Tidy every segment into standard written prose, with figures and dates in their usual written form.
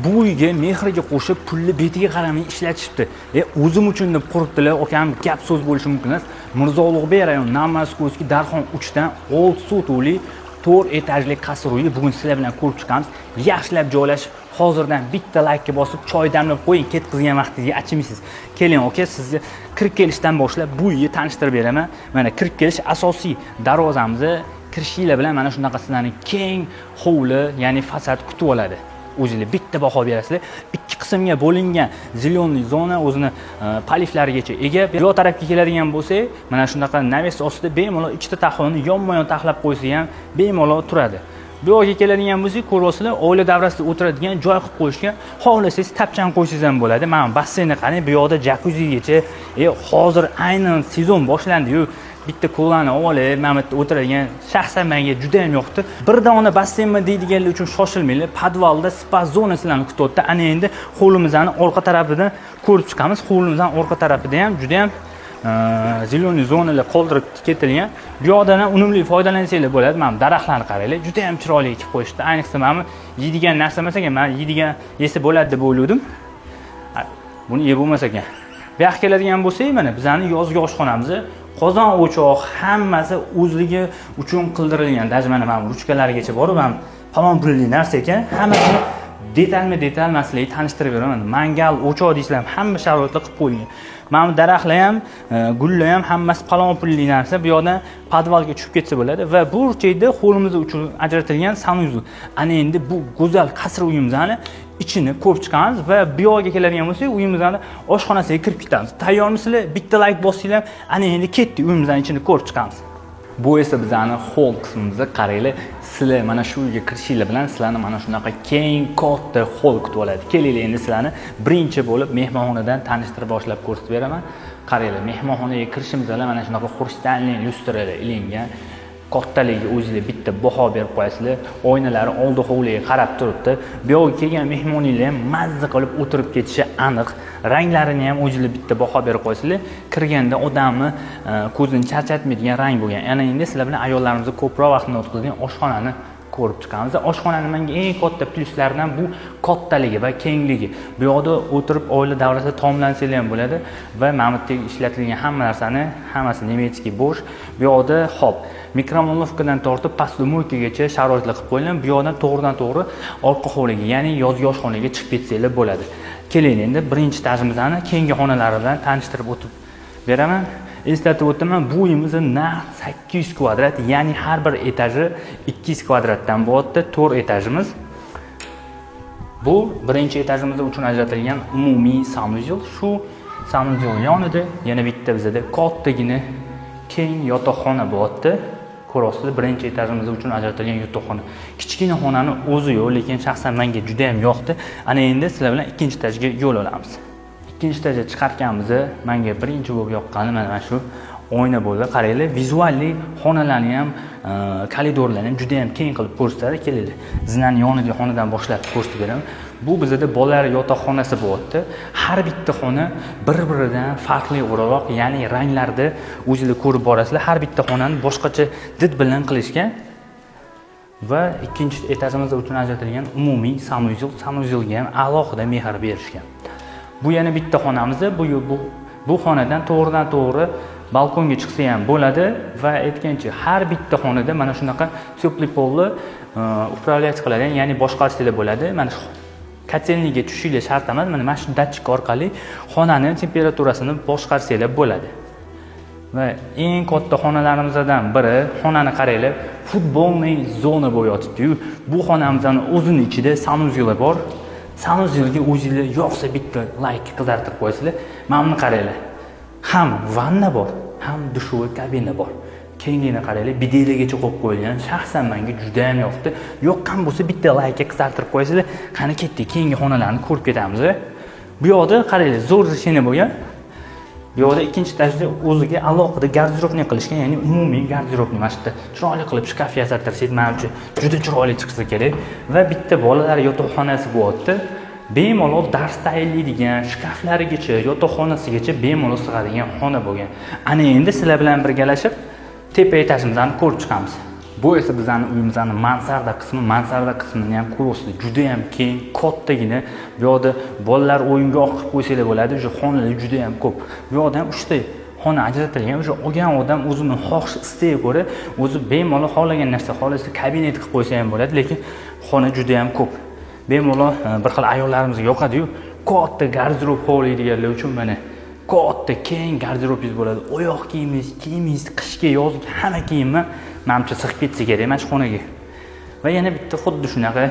Bu uyga mehriga qo'shib pulni betiga qaramay ishlatishibdi. O'zim uchun deb quribdilar. Akam gap so'z bo'lishi mumkin emas. Mirzo Ulug'bek rayon Namazkovskiy Darxon 3 dan 6 sotuli 4 etajli qasr uyi bugun sizlar bilan ko'rib chiqamiz. Yaxshilab joylashib, hozirdan bitta laykka bosib, choy damlab qo'ying, ketqizgan vaqtingizga achimisiz. Keling aka, sizga kirib kelishdan boshlab bu uyni tanishtirib beraman. Mana kirib kelish asosiy darvozamizni kirishinglar bilan mana shunaqa sizlarni keng hovli, ya'ni fasad kutib oladi. O'zingizlar bitta baho berasizlar. Ikki qismga bo'lingan zelyoniy zona o'zini paliflarigacha ega. Bu tarafga keladigan bo'lsak, mana shunaqa naves ostida bemalol ikkita taxloni yonma-yon taxlab qo'ysa ham bemalol turadi. Bu yerga keladigan bo'lsak, ko'ryapsizlar, oila davrasida o'tiradigan joy qilib qo'yishgan. Xohlasangiz tapchan qo'ysangiz ham bo'ladi. Mana basseynni qarang, bu yoqda jakuzigacha. Hozir aynan sezon boshlandi-yu. Bitta ko'lani olib, mana bu yerda o'tiradigan shaxsan menga juda ham yoqdi. Bir dona basseynmi deydiganlar uchun shoshilmanglar. Podvalda spa zonasilarni kutyapti. Ana endi hovlimizning orqa tarafidan ko'rib chiqamiz. Hovlimizning orqa tarafida ham juda ham zelyoniy zonalar qoldirib ketilgan. Bu yoqdan unumli foydalansanglar bo'ladi. Mana daraxtlarni qaranglar, juda ham chiroyli ekib qo'yishdi. Ayniqsa mana yeydigan narsa emas ekan, men yeydigan yesa bo'ladi deb o'yladim. Buni yeb bo'lmas ekan. Bu yoqqa keladigan bo'lsak, mana bizning yozgi oshxonamiz, qozon o'choq hammasi o'zligi uchun qildirilgan. Даже mana ruchkalarigacha borib, ham palon pulli narsa ekan. Hammasini detal masalaga tanishtirib beraman. Mangal, o'choq deysizlar, hamma sharoitlar qilib qo'yilgan. Mana bu daraxtlar ham, gullar ham hammasi palon pulli narsa. Bu yoqdan podvalga tushib ketsa bo'ladi va bu burchakda hovlimiz uchun ajratilgan sanuzel. Ana endi bu go'zal qasr uyimizni ichini ko'rib chiqamiz va bu yoqqa keladigan bo'lsak, uyimizning oshxonasiga kirib ketamiz. Tayyormisizlar? Bitta like bossanglar, ana endi ketdik, uyimizning ichini ko'rib chiqamiz. Bu esa bizning hol qismimizda qaranglar. Sizlar mana shu uyga kirishinglar bilan sizlarni mana shunaqa keng katta hol kutib oladi. Kelinglar, endi sizlarni birinchi bo'lib mehmonxonadan tanishtirib boshlab ko'rsatib beraman. Qaranglar, mehmonxonaga kirishimiz bilan mana shunaqa xrustalniy lyustralar ilingan. Kattaligiga o'zingizlar bitta baho berib qo'yasizlar. Oynalari oldi hovliga qarab turibdi. Bu yerga kelgan mehmonlar ham mazza qilib o'tirib ketishi aniq. Ranglarini ham o'zingizlar bitta baho berib qo'yasizlar. Kirganda odamni ko'zini charchatmaydigan rang bo'lgan. Ana endi sizlar bilan ayollarimizni ko'proq vaqtni o'tkazadigan oshxonani ko'rib chiqamiz. Oshxonaning menga eng katta pluslaridan bu kattaligi va kengligi. Bu yerda o'tirib oila davrasida taomlansanglar ham bo'ladi va mana bu yerda ishlatilgan hamma narsani hammasi nemetskiy bo'sh. Bu yerda hop mikromonovkadan tortib postlmoykagacha sharoitlar qilib qo'yilgan. Bu yerdan to'g'ridan-to'g'ri orqa hovliga, ya'ni yozgi oshxonaga chiqib ketsanglar bo'ladi. Keling, endi birinchi etajimizni keyingi xonalari bilan tanishtirib o'tib beraman. Eslatib o'taman, bu uyimiz naq 800 kvadrat, ya'ni har bir etaji 200 kvadratdan bo'lyapti. 4 etajimiz. Bu birinchi etajimiz uchun ajratilgan umumiy sanuzel. Shu sanuzel yonida yana bitta bizda kattagina keng yotoqxona bo'lyapti. Ko'rasizlar, birinchi etajimiz uchun ajratilgan yotoqxona. Kichkina xonani o'zi yo'q, lekin shaxsan menga juda ham yoqdi. Ana endi sizlar bilan ikkinchi etajga yo'l olamiz. Ikkinchi etajga chiqarkanmiz, menga birinchi bo'lib yoqqani mana shu oyna bo'ldi. Qaranglar, vizualli xonalarni ham, koridorlarni ham juda ham keng qilib ko'rsatadi. Kelinglar, zinaning yonidagi xonadan boshlab ko'rsatib beraman. Bu bizda bolalar yotoqxonasi bo'lyapti. Har bitta xona bir-biridan farqli o'roq, ya'ni ranglarda o'zingizlar ko'rib borasizlar. Har bitta xonani boshqacha did bilan qilishgan. Va ikkinchi etajimizda uchun ajratilgan umumiy sanuzelga ham alohida mehr berishgan. Bu yana bitta xonamiz. Bu xonadan to'g'ridan-to'g'ri balkonga chiqsa ham bo'ladi va aytgancha har bitta xonada mana shunaqa teplый polni upravlять qiladigan, ya'ni boshqarishlar bo'ladi. Mana shu kotelniga tushishinglar shart emas. Mana shu datchik orqali xonani temperaturasini boshqarsanglar bo'ladi. Va eng katta xonalarimizdan biri, xonani qaranglar, futbolniy zona bo'lyapti-yu. Bu xonamizning o'zining ichida sanuzel bor. Sanuzelga o'zingizlar yoqsa bitta like qizartirib qo'yasizlar. Mana buni qaranglar. Ham vanna bor, ham dushovoy kabina bor. Kengligini qaranglar, bideylargacha qo'yib qo'yilgan. Shaxsan menga juda ham yoqdi. Yoqqan bo'lsa bitta like qizartirib qo'yasizlar. Qani ketdik, keyingi xonalarni ko'rib ketamiz. Bu yoqda qaranglar, zo'r zashina bo'lgan. Bu yoqda ikkinchi etajda o'ziga alohida garderobni qilishgan, ya'ni umumiy garderobni mana shu yerda chiroyli qilib shkaf yasatirsangiz, men uchun juda chiroyli chiqsa kerak. Va bitta bolalar yotoqxonasi bo'lyapti. Bemalol dars tayyorlaydigan, shkaflarigacha, yotoqxonasigacha bemalol sig'adigan xona bo'lgan. Ana endi sizlar bilan birgalashib tepa etajimizni ko'rib chiqamiz. Bu esa bizning uyimizning mansarda qismini ham ko'rasiz. Juda ham keng, kattagina. Bu yerda bolalar o'yingoh qilib qo'ysanglar bo'ladi. O'sha xonalar juda ham ko'p. Bu yerda ham 3 ta xona ajratilgan. O'sha olgan odam o'zining xohish istegiga ko'ra o'zi bemalol xohlagan narsa, xohlasa kabinet qilib qo'ysa ham bo'ladi, lekin xona juda ham ko'p. Bemalol bir xil ayollarimizga yoqadi-yu, katta garderob xohlaydiganlar uchun mana katta keng garderobingiz bo'ladi. Oyoq kiyimingiz, qishga, yozga hamma kiyimni menimcha sig'ib ketsa kerak mana shu xonaga. Va yana bitta xuddi shunaqa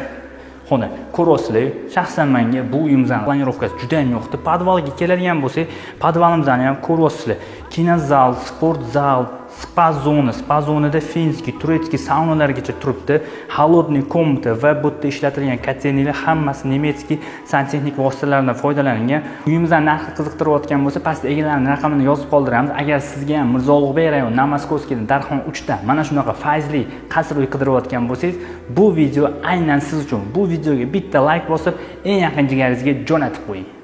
xona. Ko'rasizlar, shaxsan menga bu uyimizning planirovkasi juda ham yoqdi. Podvalga keladigan bo'lsak, podvalimizni ham ko'rasizlar. Kinozal, sport zal, spa zonada finskiy, turetskiy saunalargacha turibdi. Холодный komnata va bu yerda ishlatilgan konteynerlar hammasi nemetskiy santexnik vositalardan foydalanilgan. Uyimizning narxi qiziqtirayotgan bo'lsa, pastda egalarining raqamini yozib qoldiramiz. Agar sizga ham Mirzo Ulug'bek rayoni Namaskovskiy Darxon 3 ta mana shunaqa fayzli qasr uy qidirayotgan bo'lsangiz, bu video aynan siz uchun. Bu videoga bitta like bosib, eng yaqin jigaringizga jo'natib qo'ying.